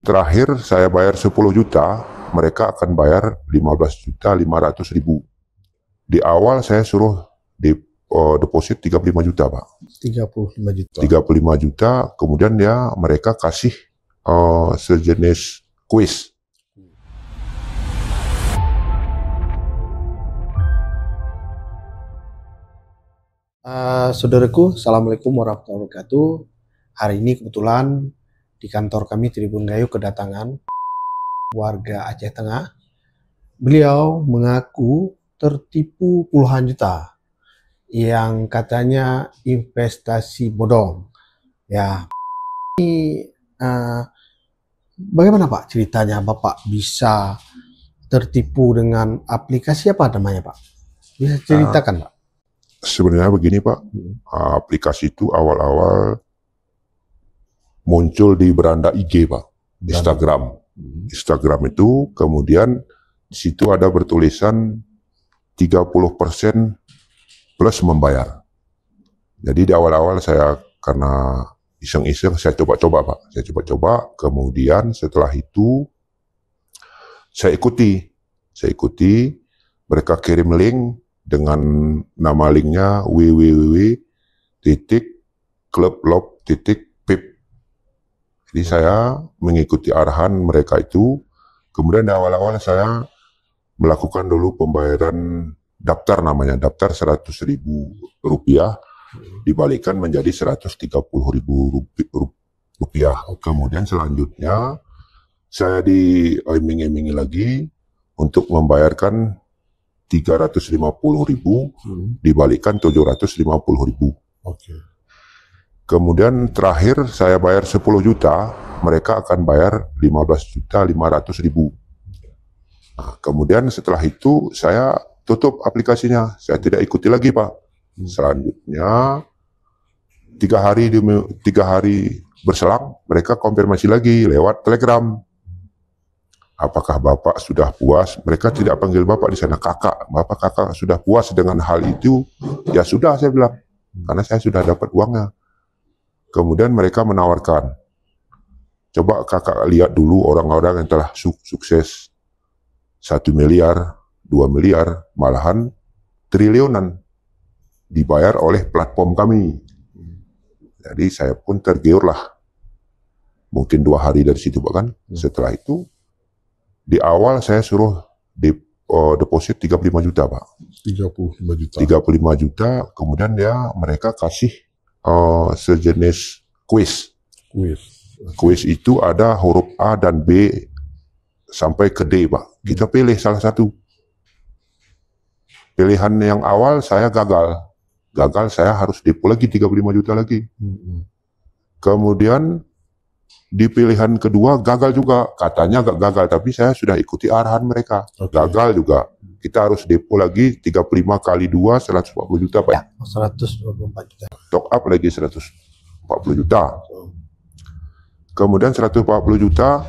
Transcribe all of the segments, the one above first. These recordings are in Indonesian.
Terakhir saya bayar 10 juta, mereka akan bayar 15.500.000. Di awal saya suruh deposit 35 juta, Pak. 35 juta. 35 juta, kemudian mereka kasih sejenis kuis. Saudaraku, Assalamualaikum warahmatullahi wabarakatuh. Hari ini kebetulan di kantor kami Tribun Gayo kedatangan warga Aceh Tengah. Beliau mengaku tertipu puluhan juta yang katanya investasi bodong. Ya, ini bagaimana Pak ceritanya Bapak bisa tertipu dengan aplikasi apa namanya Pak? Bisa ceritakan Pak? Sebenarnya begini Pak, aplikasi itu awal-awal muncul di beranda IG Pak, Instagram. Instagram itu kemudian di situ ada bertulisan 30% plus membayar. Jadi di awal-awal saya karena iseng-iseng saya coba-coba Pak, saya coba-coba, kemudian setelah itu saya ikuti, mereka kirim link dengan nama linknya www.clublob.pip. Jadi saya mengikuti arahan mereka itu. Kemudian di awal-awal saya melakukan dulu pembayaran daftar, namanya daftar 100.000 rupiah dibalikan menjadi 130.000 rupiah. Kemudian selanjutnya saya diiming-imingi lagi untuk membayarkan 350.000 dibalikan 750.000. Oke. Kemudian terakhir saya bayar 10 juta, mereka akan bayar 15.500.000. Nah, kemudian setelah itu saya tutup aplikasinya, saya tidak ikuti lagi Pak. Selanjutnya 3 hari berselang mereka konfirmasi lagi lewat Telegram. Apakah Bapak sudah puas? Mereka tidak panggil Bapak di sana kakak. Kakak sudah puas dengan hal itu? Ya sudah, saya bilang, karena saya sudah dapat uangnya. Kemudian mereka menawarkan, coba kakak lihat dulu orang-orang yang telah sukses 1 miliar, 2 miliar, malahan triliunan dibayar oleh platform kami. Jadi saya pun tergiur lah. Mungkin 2 hari dari situ Pak kan. Setelah itu di awal saya suruh deposit 35 juta Pak. 35 juta. 35 juta, kemudian mereka kasih sejenis kuis. Kuis itu ada huruf A dan B sampai ke D Pak. Kita pilih salah satu. Pilihan yang awal saya gagal. Saya harus depo lagi 35 juta lagi. Kemudian di pilihan kedua gagal juga, katanya gagal, tapi saya sudah ikuti arahan mereka. Gagal juga. Kita harus depo lagi 35 kali 2, 140 juta Pak. Ya, 124 juta. Top up lagi 140 juta. Kemudian 140 juta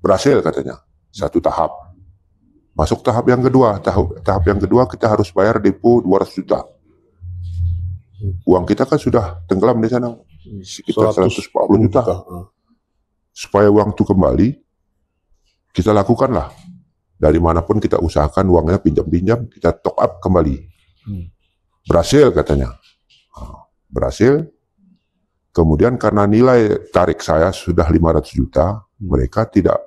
berhasil katanya, satu tahap. Masuk tahap yang kedua. Tahap yang kedua kita harus bayar depo 200 juta. Uang kita kan sudah tenggelam di sana, sekitar 140 juta. Supaya uang itu kembali, kita lakukanlah. Dari manapun kita usahakan uangnya pinjam-pinjam, kita top up kembali. Berhasil katanya. Berhasil. Kemudian karena nilai tarik saya sudah 500 juta, mereka tidak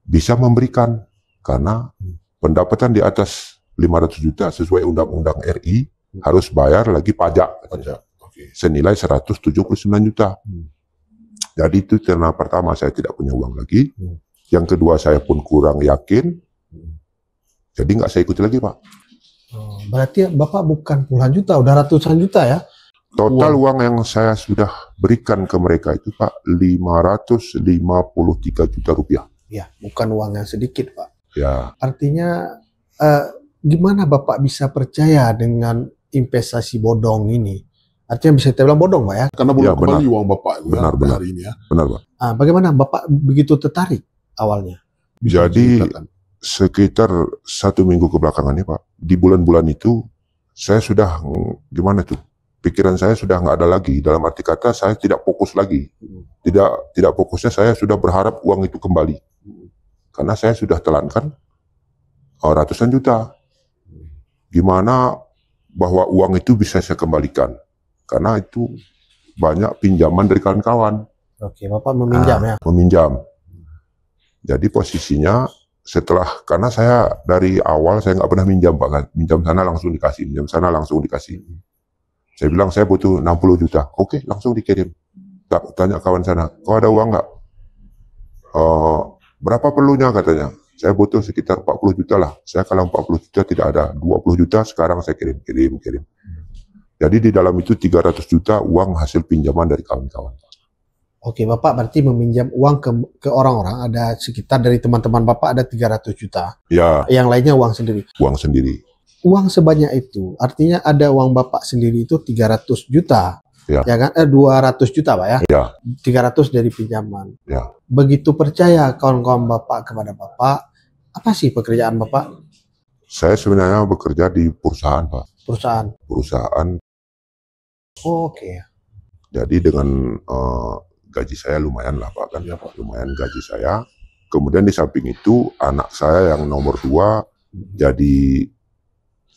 bisa memberikan. Karena pendapatan di atas 500 juta sesuai Undang-Undang RI harus bayar lagi pajak. Senilai 179 juta. Jadi itu karena pertama saya tidak punya uang lagi. Yang kedua saya pun kurang yakin. Jadi nggak saya ikuti lagi Pak. Berarti Bapak bukan puluhan juta, udah ratusan juta ya? Total uang yang saya sudah berikan ke mereka itu Pak 553 juta rupiah. Ya, bukan uang yang sedikit Pak. Ya. Artinya gimana Bapak bisa percaya dengan investasi bodong ini? Artinya bisa kita bilang bodong Pak ya? Karena belum kembali uang Bapak benar. hari ini ya. Benar Pak. Bagaimana Bapak begitu tertarik awalnya? Jadi sekitar 1 minggu kebelakangannya Pak, di bulan-bulan itu saya sudah gimana tuh? pikiran saya sudah nggak ada lagi. Dalam arti kata saya tidak fokus lagi. Tidak fokusnya saya sudah berharap uang itu kembali. Karena saya sudah telankan ratusan juta. Gimana bahwa uang itu bisa saya kembalikan? Karena itu banyak pinjaman dari kawan-kawan. Oke, Bapak meminjam ya? Meminjam. Jadi posisinya karena saya dari awal saya nggak pernah minjam Pak kan. Minjam sana langsung dikasih, minjam sana langsung dikasih. Saya bilang saya butuh 60 juta. Oke, langsung dikirim. Tanya kawan sana, kau ada uang nggak? Berapa perlunya katanya? Saya butuh sekitar 40 juta lah. Saya kalau 40 juta tidak ada. 20 juta sekarang saya kirim. Jadi di dalam itu 300 juta uang hasil pinjaman dari kawan-kawan. Oke, Bapak berarti meminjam uang ke orang-orang, ada sekitar dari teman-teman Bapak ada 300 juta. Ya. Yang lainnya uang sendiri. Uang sendiri. Uang sebanyak itu, artinya ada uang Bapak sendiri itu 300 juta. Ya. Ya kan? 200 juta Pak ya? Ya. 300 dari pinjaman. Ya. Begitu percaya kawan-kawan Bapak kepada Bapak, apa sih pekerjaan Bapak? Saya sebenarnya bekerja di perusahaan Pak. Perusahaan. Oh, oke. Jadi dengan gaji saya lumayan lah Pak kan. Ya, Pak. Lumayan gaji saya. Kemudian di samping itu anak saya yang nomor 2 jadi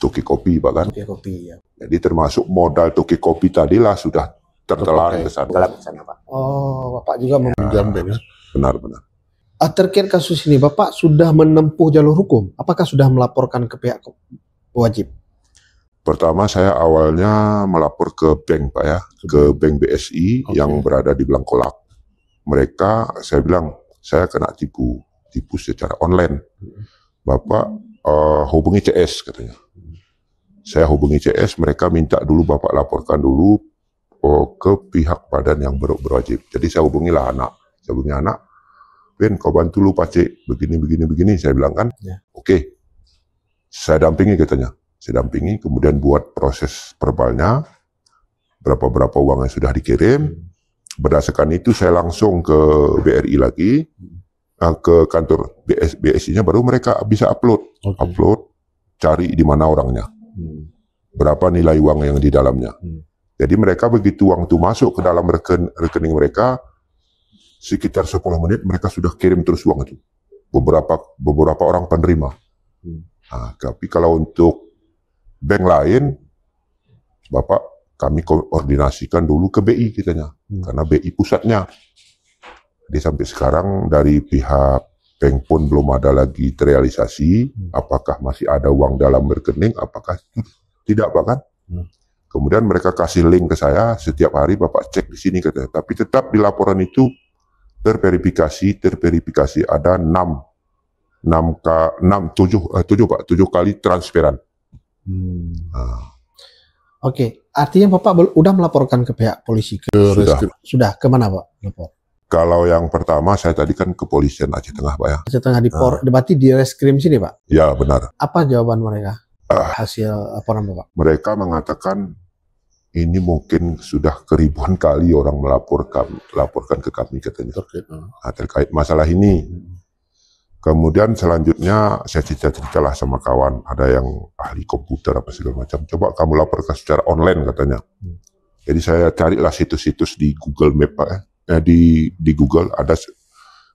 toki kopi Pak kan. Toki kopi ya. Jadi termasuk modal toki kopi tadilah sudah tertelan ke sana. Pak. Oh, Bapak juga meminjam ya. Benar-benar. Terkait kasus ini, Bapak sudah menempuh jalur hukum. Apakah sudah melaporkan ke pihak wajib? Pertama saya awalnya melapor ke bank Pak ya, ke bank BSI yang berada di Blangkolak. Mereka, saya bilang, saya kena tipu secara online. Bapak hubungi CS katanya. Saya hubungi CS, mereka minta dulu Bapak laporkan dulu ke pihak badan yang berwajib. Jadi saya hubungilah anak. Saya hubungi anak, Ben, kau bantu lu Pak begini. Saya bilang kan, Ya. Oke. Saya dampingi katanya. Saya dampingi, kemudian buat proses verbalnya, berapa uang yang sudah dikirim. Berdasarkan itu saya langsung ke BRI lagi, ke kantor BSI-nya, baru mereka bisa upload, cari di mana orangnya. Berapa nilai uang yang di dalamnya. Jadi mereka begitu uang itu masuk ke dalam rekening mereka, sekitar 10 menit mereka sudah kirim terus uang itu. Beberapa orang penerima. Nah, tapi kalau untuk bank lain, Bapak kami koordinasikan dulu ke BI kitanya, karena BI pusatnya. Jadi sampai sekarang dari pihak bank pun belum ada lagi terrealisasi, apakah masih ada uang dalam rekening, apakah tidak Pak kan. Kemudian mereka kasih link ke saya, setiap hari Bapak cek di sini katanya. Tapi tetap di laporan itu terverifikasi ada 7 kali transferan. Oke, artinya Bapak udah melaporkan ke pihak polisi? Sudah, kemana Pak lapor? Kalau yang pertama saya tadi kan kepolisian Aceh Tengah Pak ya. Aceh Tengah berarti di reskrim sini Pak? Ya benar. Apa jawaban mereka? Hasil laporan Bapak? Mereka mengatakan ini mungkin sudah keribuan kali orang laporkan ke kami katanya. Terkait masalah ini. Kemudian selanjutnya saya cerita-ceritalah sama kawan, ada yang ahli komputer apa segala macam. Coba kamu laporkan secara online katanya. Jadi saya carilah situs-situs di Google Map Pak ya. Di Google ada,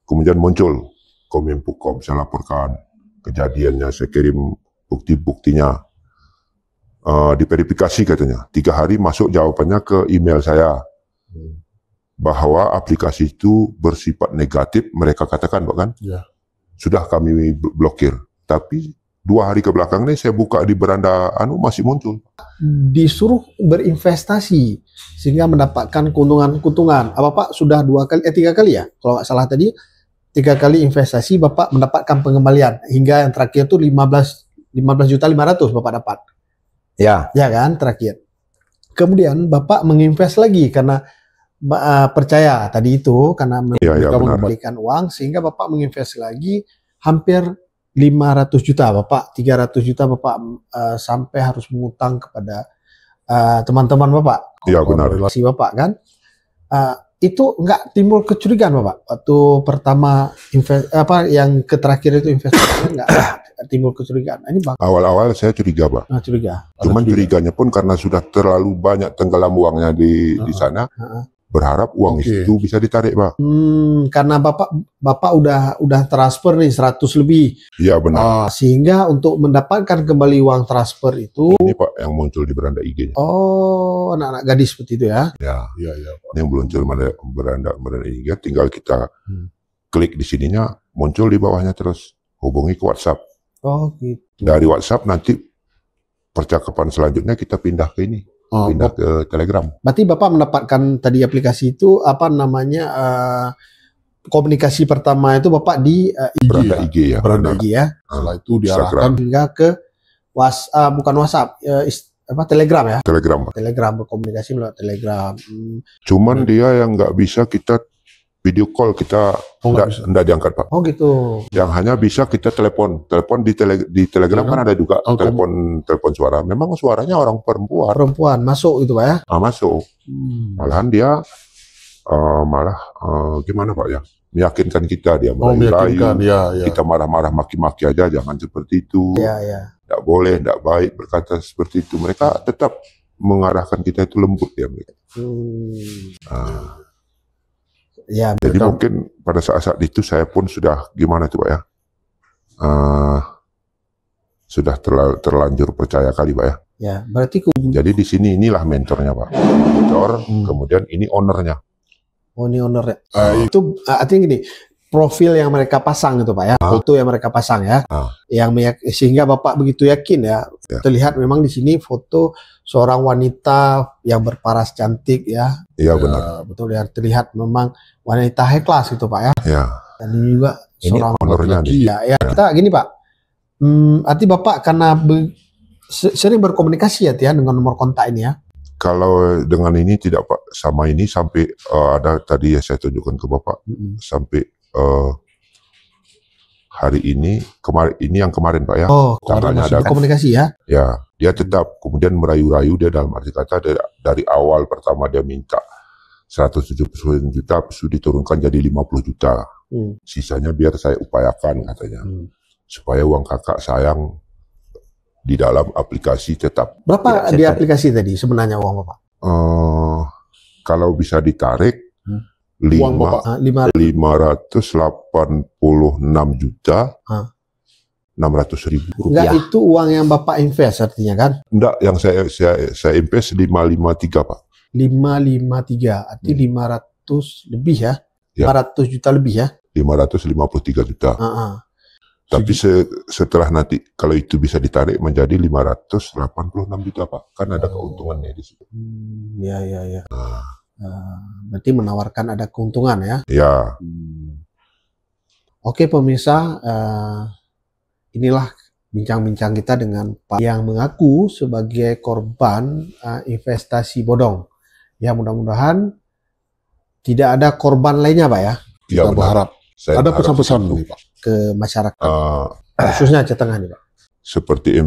kemudian muncul Kominfo.com, saya laporkan kejadiannya, saya kirim bukti-buktinya, diverifikasi katanya. 3 hari masuk jawabannya ke email saya bahwa aplikasi itu bersifat negatif, mereka katakan Pak kan, sudah kami blokir. Tapi 2 hari ke belakang ini saya buka di beranda masih muncul. Disuruh berinvestasi sehingga mendapatkan keuntungan. Bapak sudah 3 kali ya? Kalau nggak salah tadi 3 kali investasi Bapak mendapatkan pengembalian hingga yang terakhir tuh 15.500.000 Bapak dapat. Ya kan terakhir. Kemudian Bapak menginvest lagi karena percaya tadi itu karena mengembalikan uang sehingga Bapak menginvest lagi hampir 500 juta Bapak, 300 juta Bapak sampai harus mengutang kepada teman-teman Bapak. Iya benar. Si Bapak kan. itu nggak timbul kecurigaan Bapak waktu pertama yang terakhir itu investasinya nggak timbul kecurigaan. Ini Bang Awal-awal saya curiga, Pak. curiga. Cuman curiganya pun karena sudah terlalu banyak tenggelam uangnya di sana, berharap uang itu bisa ditarik, Pak. Karena Bapak udah transfer nih 100 lebih. Iya, benar. Sehingga untuk mendapatkan kembali uang transfer itu Ini Pak yang muncul di beranda IG-nya. oh, anak-anak gadis seperti itu ya. Ya, Iya, iya, Pak. ini yang muncul beranda IG, tinggal kita klik di sininya, muncul di bawahnya terus. Hubungi ke WhatsApp. Oh, gitu. Dari WhatsApp nanti percakapan selanjutnya kita pindah ke ini. Pindah ke Telegram. Berarti Bapak mendapatkan tadi aplikasi itu apa namanya komunikasi pertama itu Bapak di Beranda IG ya. Beranda IG ya. Setelah itu diarahkan Hingga ke bukan WhatsApp, Telegram ya. Telegram, Pak. Telegram, berkomunikasi melalui Telegram. Cuman dia yang nggak bisa kita video call, kita nggak diangkat, Pak. Oh gitu. Yang hanya bisa kita telepon. Telepon di Telegram kan ada juga telepon suara. Memang suaranya orang perempuan. Perempuan masuk itu Pak ya. Masuk. Malahan dia gimana Pak ya? Meyakinkan kita, dia merayu-rayu. Kita marah-marah maki-maki aja, jangan seperti itu. Iya. Tidak boleh, tidak baik berkata seperti itu. Mereka tetap mengarahkan kita itu lembut ya mereka. Ya, jadi mungkin pada saat-saat itu saya pun sudah gimana tuh Pak ya? Sudah terlanjur percaya kali Pak ya. Ya, berarti jadi di sini inilah mentornya Pak. Mentor, kemudian ini ownernya. Oh, ini ownernya. Itu artinya gini, profil yang mereka pasang itu Pak ya, foto yang mereka pasang ya, sehingga Bapak begitu yakin ya, terlihat memang di sini foto seorang wanita yang berparas cantik ya. Iya benar. Betul ya, terlihat memang wanita high class gitu Pak ya. Iya. Dan ini juga seorang ownernya ya. Kita gini Pak, arti Bapak karena sering berkomunikasi ya dengan nomor kontak ini ya. Kalau dengan ini tidak Pak, sama ini sampai ada tadi ya saya tunjukkan ke Bapak, sampai hari ini, yang kemarin Pak ya. Oh, kemarin ada komunikasi ya? Ya, dia tetap kemudian merayu-rayu, dia dalam arti kata dari awal pertama dia minta 179 juta, sudah diturunkan jadi 50 juta. Sisanya biar saya upayakan katanya. Supaya uang kakak sayang di dalam aplikasi tetap. Berapa di aplikasi tadi sebenarnya uang Bapak? Kalau bisa ditarik, 586 juta 600.000 rupiah. Enggak, itu uang yang Bapak invest artinya kan? Enggak, yang saya invest 553 Pak. 553, arti 500 lebih ya? 500 juta lebih ya? 553 juta. Tapi setelah nanti kalau itu bisa ditarik menjadi 586 juta Pak, kan ada keuntungannya di situ. Ya. Berarti menawarkan ada keuntungan ya? Ya. Oke pemirsa, inilah bincang-bincang kita dengan Pak yang mengaku sebagai korban investasi bodong. Ya mudah-mudahan tidak ada korban lainnya Pak ya? Kita berharap. Ada pesan-pesan nih Pak ke masyarakat, khususnya Aceh Tengah nih Pak. Seperti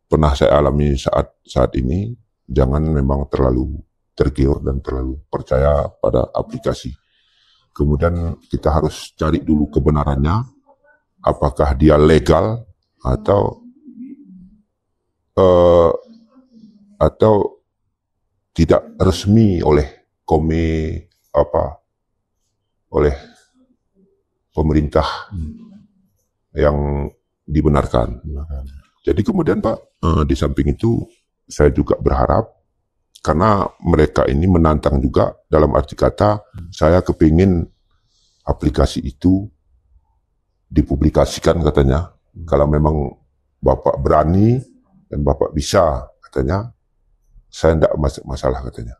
pernah saya alami saat ini, jangan memang terlalu tergiur dan terlalu percaya pada aplikasi. Kemudian kita harus cari dulu kebenarannya, apakah dia legal atau tidak resmi oleh oleh pemerintah yang dibenarkan. Jadi kemudian Pak, di samping itu saya juga berharap, karena mereka ini menantang juga, dalam arti kata saya kepingin aplikasi itu dipublikasikan katanya. Kalau memang Bapak berani dan Bapak bisa katanya, saya tidak masalah katanya.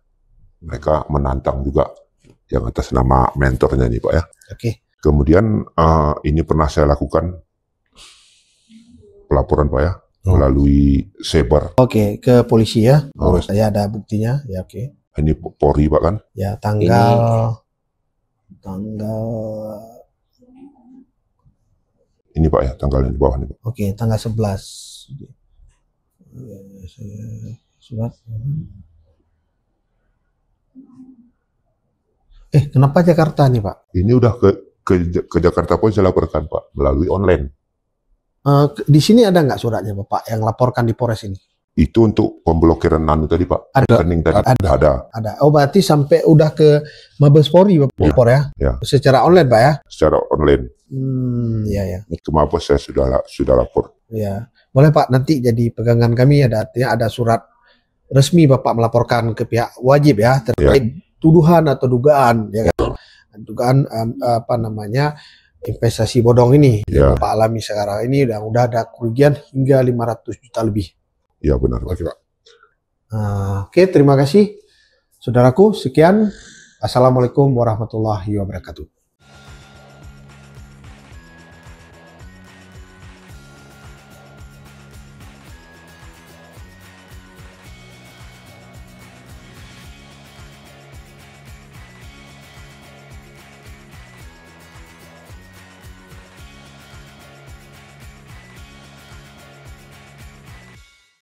Mereka menantang juga yang atas nama mentornya nih Pak ya. Oke. Kemudian ini pernah saya lakukan pelaporan Pak ya, melalui Sebar. Oke, ke polisi ya. Saya ada buktinya. Ya oke. Ini Polri Pak kan? Ya tanggal ini Pak ya, tanggalnya di bawah nih Pak. Oke, tanggal 11. Surat. Kenapa Jakarta nih Pak? Ini udah ke Jakarta pun saya laporkan Pak, melalui online. Di sini ada nggak suratnya Bapak yang laporkan di Polres ini? Itu untuk pemblokiran nano tadi Pak. Ada. Rekening tadi. Ada. Oh berarti sampai udah ke Mabes Polri Bapak lapor ya? Ya. Secara online Pak ya? Secara online. Iya. Ke Mabes saya sudah lapor. Ya, boleh Pak. Nanti jadi pegangan kami artinya ada surat resmi Bapak melaporkan ke pihak wajib ya terkait tuduhan atau dugaan ya kan? Dugaan investasi bodong ini yang Bapak alami sekarang ini udah ada kerugian hingga 500 juta lebih. Iya benar. Oke Pak. Oke, terima kasih saudaraku. Sekian. Assalamualaikum warahmatullahi wabarakatuh.